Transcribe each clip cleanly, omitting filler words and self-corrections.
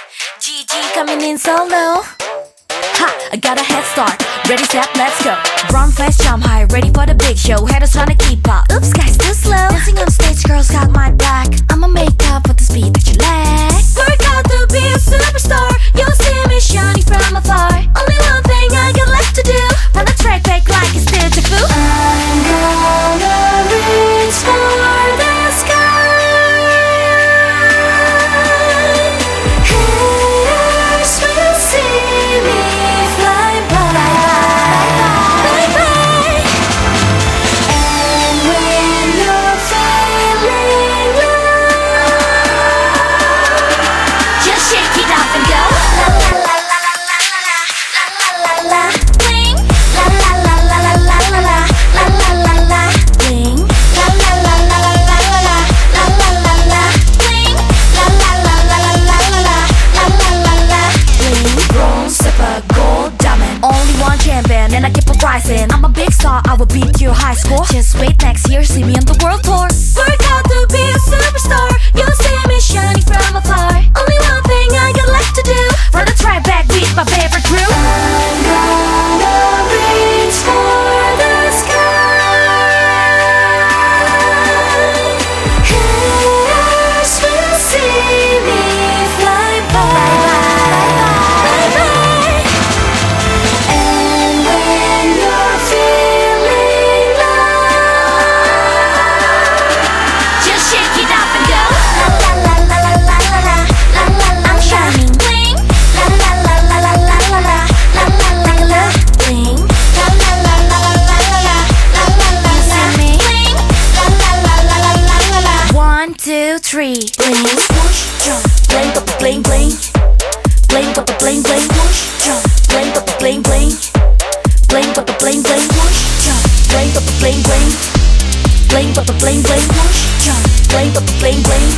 GG coming in solo. Ha, I got a head start. Ready, set, let's go. Run fast, jump high, ready for the big show. Haters trying to keep up. Oops, guys, too slow. Dancing on stage, girls got my back. I'ma make up for the speed that you lack. Work hard to be a superstar. You'll see me shining from afar. Only one thing I got left to do. Run the track back like it's deja vu. I'm gonna reach for the sky. Haters will see me fly by. And when you're feeling low, just shake it off and go. La la la la la la la la la la. Bling. La la la la la la la la la la la. Bling. La la la la la la la la la la la. Bling. La la la la la la la la la la. Bling. Bronze, silver, gold, diamond. Only one champion and I keep on rising. I'm a big star, I will beat your high score. Just wait next year, see me on the world tour. Work hard to be a superstar. You'll see me shining from afar. Only one thing I got left to do. Run the track back with my favorite crew. I'm gonna reach for the sky. Haters will see me fly by. And when you're feeling low, just shake it off and go. La la la la la la la la la la. I'm shining. Bling. La la la la la la la la la la la la. Bling. La la la la la la la la la la la. You see me? Bling. La la la la la la la la. 1, 2, 3. Bling. Push, jump. Bling, bling, bling. Bling, bling, bling. Push, jump. Bling, bling, bling. Bling, bling, bling. Push, jump. Bling, bling, bling. Bling, bling, bling. Push, jump. Bling, bling, bling.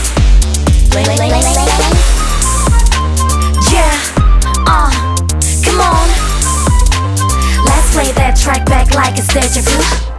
Bling, bling, bling, bling. Yeah, come on. Let's play that track back like it's deja vu.